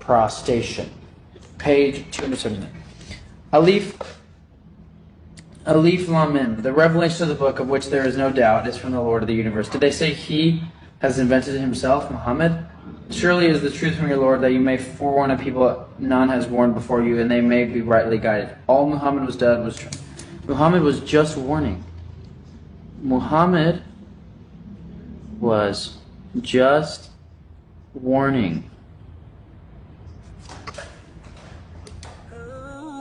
prostration. Page 279. Alif Lam Mim. The revelation of the book, of which there is no doubt, is from the Lord of the universe. Did they say he has invented it himself, Muhammad? Surely it is the truth from your Lord that you may forewarn a people none has warned before you, and they may be rightly guided. All Muhammad was done was true. Muhammad was just warning. Muhammad was just warning.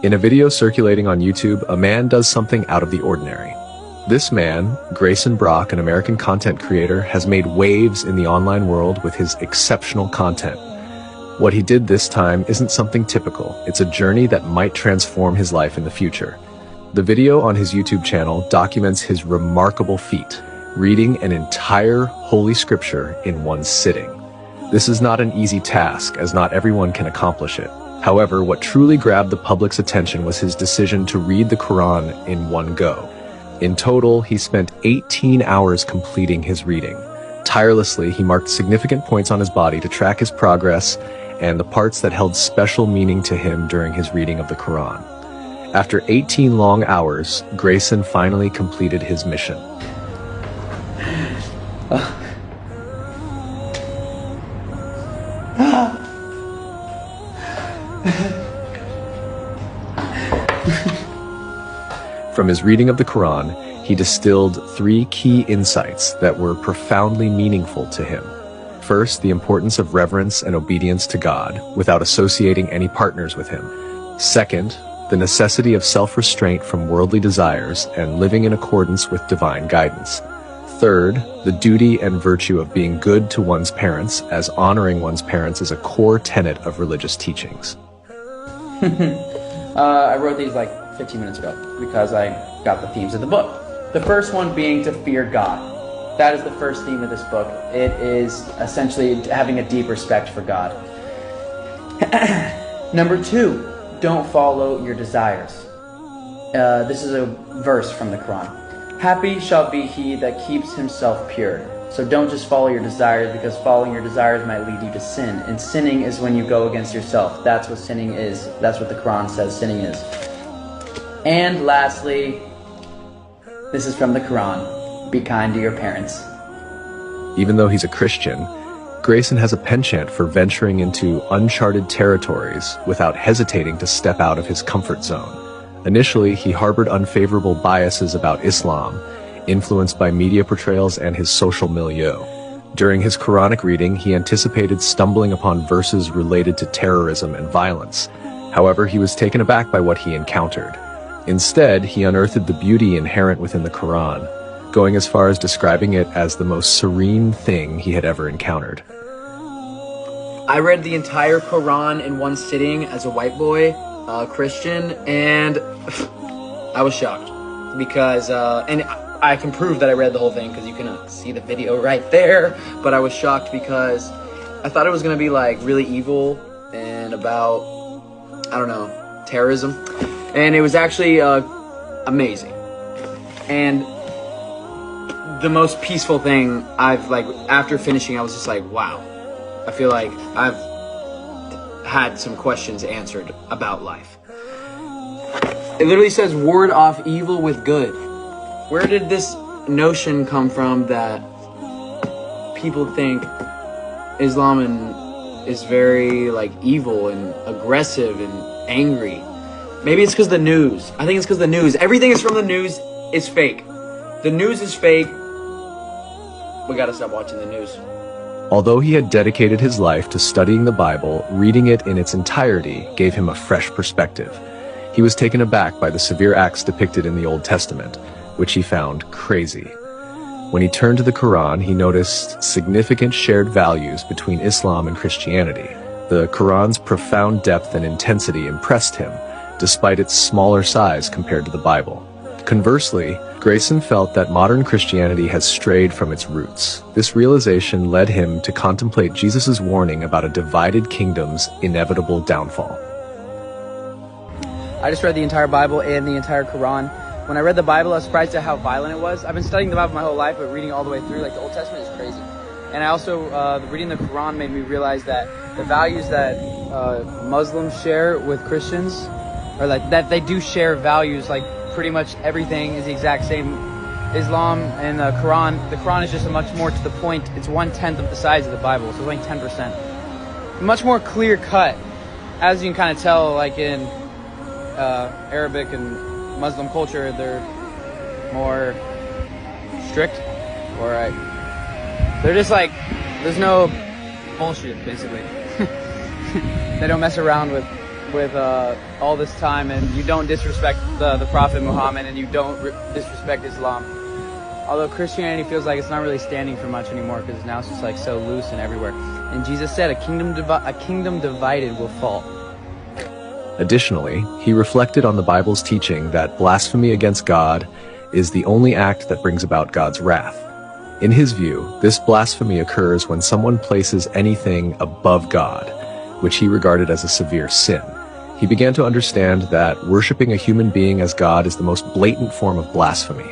In a video circulating on YouTube, a man does something out of the ordinary. This man, Grayson Brock, an American content creator, has made waves in the online world with his exceptional content. What he did this time isn't something typical. It's a journey that might transform his life in the future. The video on his YouTube channel documents his remarkable feat, reading an entire Holy Scripture in one sitting. This is not an easy task, as not everyone can accomplish it. However, what truly grabbed the public's attention was his decision to read the Quran in one go. In total, he spent 18 hours completing his reading. Tirelessly, he marked significant points on his body to track his progress and the parts that held special meaning to him during his reading of the Quran. After 18 long hours, Grayson finally completed his mission. From his reading of the Quran, he distilled 3 key insights that were profoundly meaningful to him. First, the importance of reverence and obedience to God without associating any partners with him. Second, the necessity of self-restraint from worldly desires and living in accordance with divine guidance. Third, the duty and virtue of being good to one's parents, as honoring one's parents is a core tenet of religious teachings. I wrote these like 15 minutes ago because I got the themes of the book. The first one being to fear God. That is the first theme of this book. It is essentially having a deep respect for God. Number 2, don't follow your desires. This is a verse from the Quran. Happy shall be he that keeps himself pure. So don't just follow your desires, because following your desires might lead you to sin. And sinning is when you go against yourself. That's what sinning is. That's what the Quran says sinning is. And lastly, this is from the Quran. Be kind to your parents. Even though he's a Christian, Grayson has a penchant for venturing into uncharted territories without hesitating to step out of his comfort zone. Initially, he harbored unfavorable biases about Islam, influenced by media portrayals and his social milieu. During his Quranic reading, he anticipated stumbling upon verses related to terrorism and violence. However, he was taken aback by what he encountered. Instead, he unearthed the beauty inherent within the Quran, going as far as describing it as the most serene thing he had ever encountered. I read the entire Quran in one sitting as a white boy, Christian, and I was shocked because, and I can prove that I read the whole thing because you can see the video right there, but I was shocked because I thought it was going to be like really evil and about, I don't know, terrorism, and it was actually amazing. And the most peaceful thing I've, like, after finishing, I was just like, wow, I feel like I've had some questions answered about life. It literally says, ward off evil with good. Where did this notion come from that people think Islam is very, like, evil and aggressive and angry? Maybe it's because the news. I think it's because the news. Everything is from the news is fake. The news is fake. We gotta stop watching the news. Although he had dedicated his life to studying the Bible, reading it in its entirety gave him a fresh perspective. He was taken aback by the severe acts depicted in the Old Testament, which he found crazy. When he turned to the Quran, he noticed significant shared values between Islam and Christianity. The Quran's profound depth and intensity impressed him, despite its smaller size compared to the Bible. Conversely, Grayson felt that modern Christianity has strayed from its roots. This realization led him to contemplate Jesus' warning about a divided kingdom's inevitable downfall. I just read the entire Bible and the entire Quran. When I read the Bible, I was surprised at how violent it was. I've been studying the Bible my whole life, but reading all the way through, like, the Old Testament is crazy. And I also, reading the Quran made me realize that the values that Muslims share with Christians, or that they do share values, like pretty much everything is the exact same. Islam and the Quran is just a much more to the point. It's 1/10 of the size of the Bible, so it's only 10%. Much more clear cut, as you can kind of tell, like in Arabic and Muslim culture, they're more strict, or they're just like, there's no bullshit, basically. They don't mess around with all this time, and you don't disrespect the Prophet Muhammad, and you don't disrespect Islam. Although Christianity feels like it's not really standing for much anymore, because now it's just like so loose and everywhere. And Jesus said, a kingdom divided will fall. Additionally, he reflected on the Bible's teaching that blasphemy against God is the only act that brings about God's wrath. In his view, this blasphemy occurs when someone places anything above God, which he regarded as a severe sin. He began to understand that worshiping a human being as God is the most blatant form of blasphemy.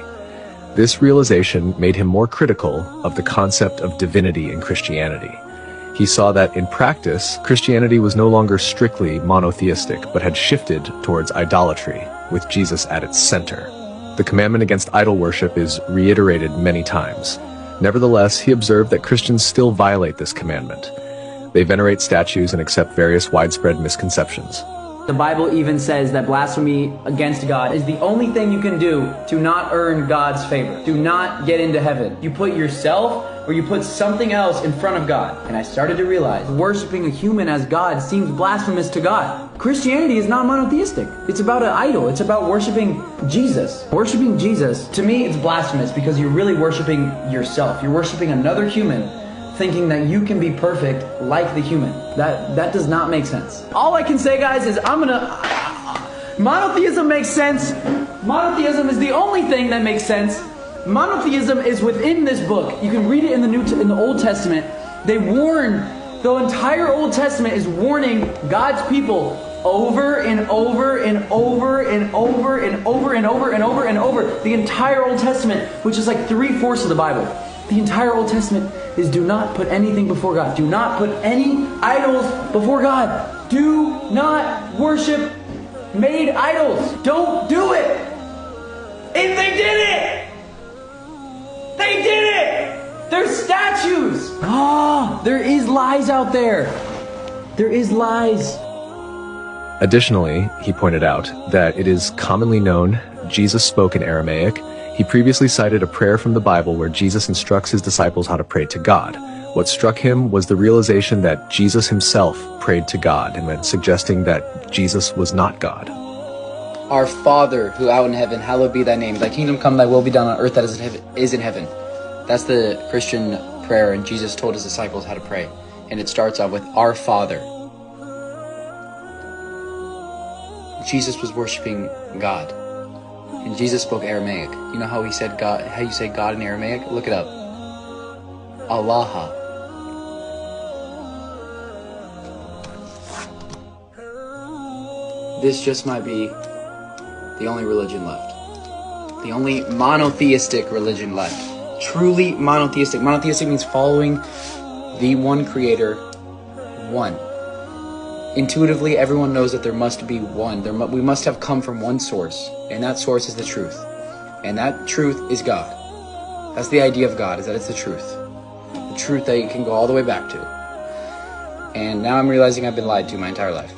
This realization made him more critical of the concept of divinity in Christianity. He saw that in practice, Christianity was no longer strictly monotheistic, but had shifted towards idolatry, with Jesus at its center. The commandment against idol worship is reiterated many times. Nevertheless, he observed that Christians still violate this commandment. They venerate statues and accept various widespread misconceptions. The Bible even says that blasphemy against God is the only thing you can do to not earn God's favor, to not get into heaven. You put yourself or you put something else in front of God. And I started to realize worshiping a human as God seems blasphemous to God. Christianity is not monotheistic. It's about an idol. It's about worshiping Jesus. Worshiping Jesus, to me, it's blasphemous because you're really worshiping yourself. You're worshiping another human, thinking that you can be perfect like the human. That does not make sense. All I can say, guys, is monotheism makes sense. Monotheism is the only thing that makes sense. Monotheism is within this book. You can read it in the Old Testament. They warn, the entire Old Testament is warning God's people over and over and over and over and over and over and over and over. The entire Old Testament, which is like 3/4 of the Bible. The entire Old Testament is do not put anything before God. Do not put any idols before God. Do not worship made idols. Don't do it. And they did it. They did it. They're statues. There is lies out there. There is lies. Additionally, he pointed out that it is commonly known Jesus spoke in Aramaic. He previously cited a prayer from the Bible where Jesus instructs his disciples how to pray to God. What struck him was the realization that Jesus himself prayed to God, and suggesting that Jesus was not God. Our Father, who art in heaven, hallowed be thy name. Thy kingdom come, thy will be done on earth as it is in heaven. That's the Christian prayer, and Jesus told his disciples how to pray. And it starts off with our Father. Jesus was worshiping God. And Jesus spoke Aramaic. You know how he said God, how you say God in Aramaic? Look it up. Allah. This just might be the only religion left. The only monotheistic religion left. Truly monotheistic. Monotheistic means following the one creator, one. Intuitively, everyone knows that there must be one. We must have come from one source, and that source is the truth. And that truth is God. That's the idea of God, is that it's the truth. The truth that you can go all the way back to. And now I'm realizing I've been lied to my entire life.